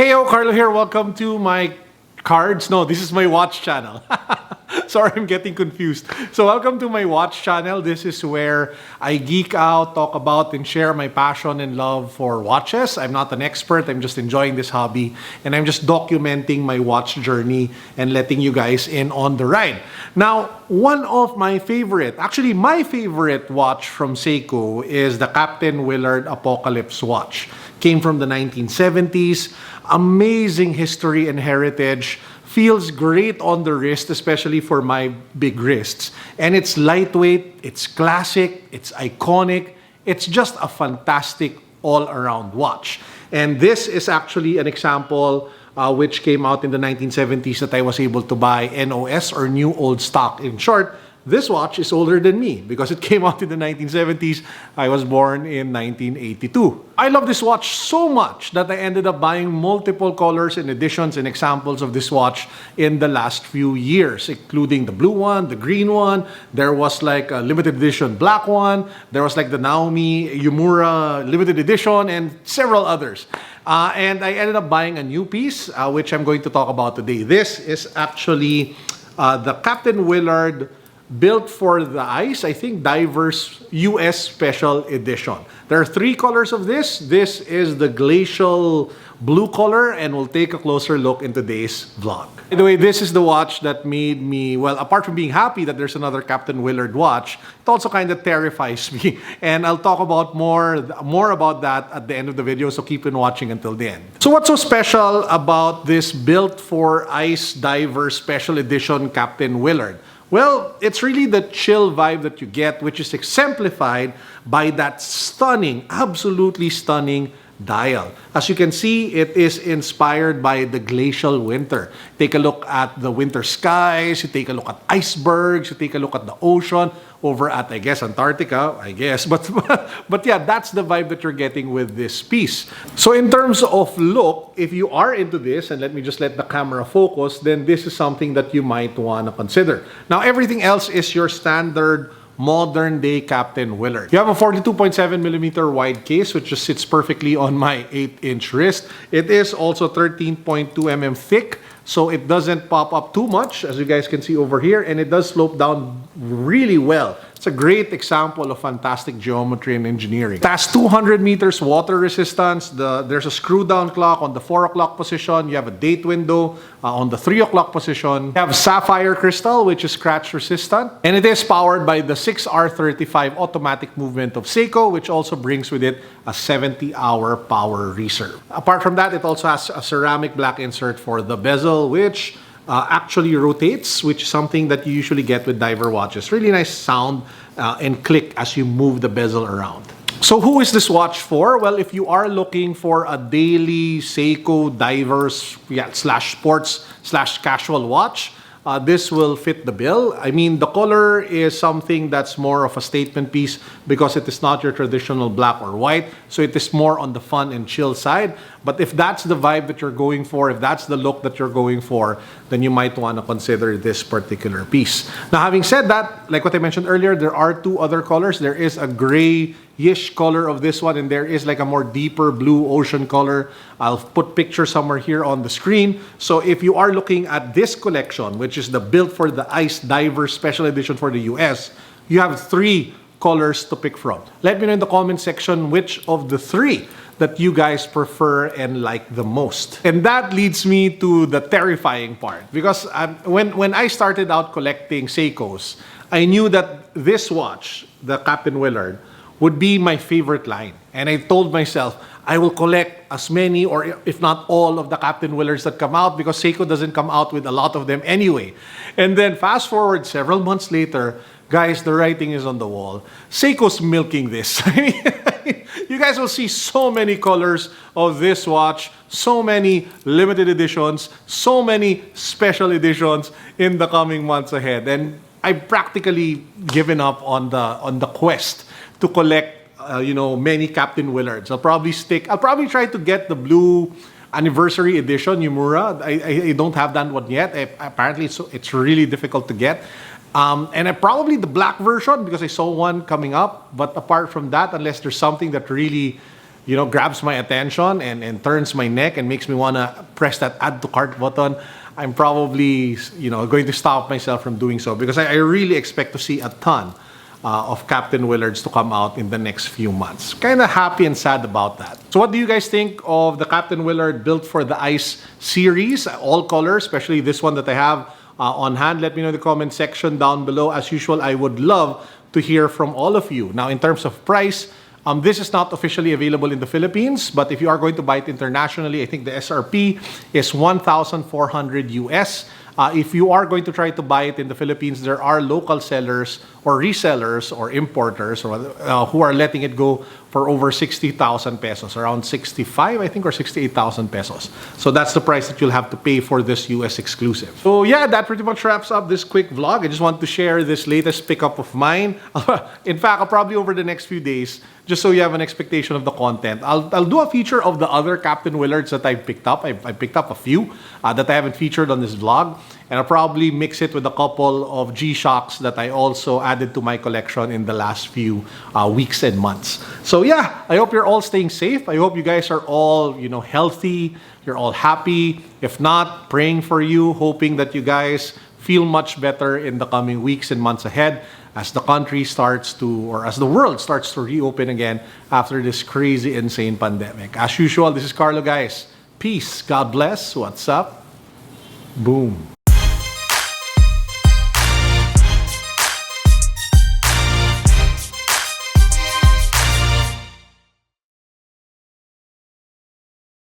Heyo, Carlo here. Welcome to my cards. No, this is my watch channel. Sorry, I'm getting confused. So welcome to my watch channel. This is where I geek out, talk about, and share my passion and love for watches. I'm not an expert. I'm just enjoying this hobby. And I'm just documenting my watch journey and letting you guys in on the ride. Now, one of my favorite, actually my favorite watch from Seiko is the Captain Willard Apocalypse watch. Came from the 1970s. Amazing history and heritage. Feels great on the wrist, especially for my big wrists. And it's lightweight, it's classic, it's iconic. It's just a fantastic all-around watch. And this is actually an example which came out in the 1970s that I was able to buy NOS, or new old stock. In short, this watch is older than me because it came out in the 1970s. I was born in 1982. I love this watch so much that I ended up buying multiple colors and editions and examples of this watch in the last few years, including the blue one, the green one. There was like a limited edition black one. There was like the Naomi Yumura limited edition and several others. And I ended up buying a new piece, which I'm going to talk about today. This is actually the Captain Willard built for the Ice, I think, Divers US Special Edition. There are three colors of this. This is the glacial blue color, and we'll take a closer look in today's vlog. By the way, this is the watch that made me, well, apart from being happy that there's another Captain Willard watch, it also kind of terrifies me. And I'll talk about more about that at the end of the video, so keep on watching until the end. So what's so special about this built for Ice Divers Special Edition Captain Willard? Well, it's really the chill vibe that you get, which is exemplified by that stunning, absolutely stunning dial. As you can see, it is inspired by the glacial winter. Take a look at the winter skies, you take a look at icebergs, you take a look at the ocean over at, I guess, Antarctica, I guess. But yeah, that's the vibe that you're getting with this piece. So in terms of look, if you are into this, and let me just let the camera focus, then this is something that you might want to consider. Now, everything else is your standard modern-day Captain Willard. You have a 42.7mm wide case, which just sits perfectly on my 8-inch wrist. It is also 13.2mm thick, so it doesn't pop up too much, as you guys can see over here, and it does slope down really well. It's a great example of fantastic geometry and engineering. It has 200 meters water resistance. There's a screw-down clock on the 4 o'clock position. You have a date window on the 3 o'clock position. You have sapphire crystal, which is scratch resistant. And it is powered by the 6R35 automatic movement of Seiko, which also brings with it a 70-hour power reserve. Apart from that, it also has a ceramic black insert for the bezel, which actually rotates, which is something that you usually get with diver watches. Really nice sound and click as you move the bezel around. So who is this watch for? Well, if you are looking for a daily Seiko divers slash sports slash casual watch, this will fit the bill. I mean, the color is something that's more of a statement piece because it is not your traditional black or white. So it is more on the fun and chill side. But if that's the vibe that you're going for, if that's the look that you're going for, then you might want to consider this particular piece. Now, having said that, like what I mentioned earlier, there are two other colors. There is a grayish color of this one, and there is like a more deeper blue ocean color. I'll put pictures somewhere here on the screen. So if you are looking at this collection, which is the built for the Ice Diver Special Edition for the US, you have three colors to pick from. Let me know in the comment section which of the three that you guys prefer and like the most. And that leads me to the terrifying part, because when I started out collecting Seikos, I knew that this watch, the Captain Willard, would be my favorite line. And I told myself, I will collect as many, or if not all, of the Captain Willards that come out, because Seiko doesn't come out with a lot of them anyway. And then fast forward several months later, guys, the writing is on the wall. Seiko's milking this. You guys will see so many colors of this watch, so many limited editions, so many special editions in the coming months ahead. And I've practically given up on the quest to collect many Captain Willards. I'll probably try to get the blue anniversary edition Yumura. I don't have that one yet. Apparently it's really difficult to get. And probably the black version, because I saw one coming up. But apart from that, unless there's something that really grabs my attention and turns my neck and makes me want to press that add to cart button, I'm probably, going to stop myself from doing so, because I really expect to see a ton of Captain Willards to come out in the next few months. Kind of happy and sad about that. So what do you guys think of the Captain Willard built for the Ice series? All colors, especially this one that I have on hand. Let me know in the comment section down below. As usual, I would love to hear from all of you. Now, in terms of price, this is not officially available in the Philippines, but if you are going to buy it internationally, I think the SRP is 1,400 US. If you are going to try to buy it in the Philippines, there are local sellers or resellers or importers who are letting it go for over 60,000 pesos, around 65, I think, or 68,000 pesos. So that's the price that you'll have to pay for this US exclusive. So yeah, that pretty much wraps up this quick vlog. I just want to share this latest pickup of mine. In fact, I'll probably over the next few days, just so you have an expectation of the content, I'll do a feature of the other Captain Willards that I've picked up. I picked up a few that I haven't featured on this vlog. And I'll probably mix it with a couple of G-Shocks that I also added to my collection in the last few weeks and months. So yeah, I hope you're all staying safe. I hope you guys are all, healthy. You're all happy. If not, praying for you, hoping that you guys feel much better in the coming weeks and months ahead as the country starts to, or as the world starts to reopen again after this crazy, insane pandemic. As usual, this is Carlo, guys. Peace. God bless. What's up? Boom.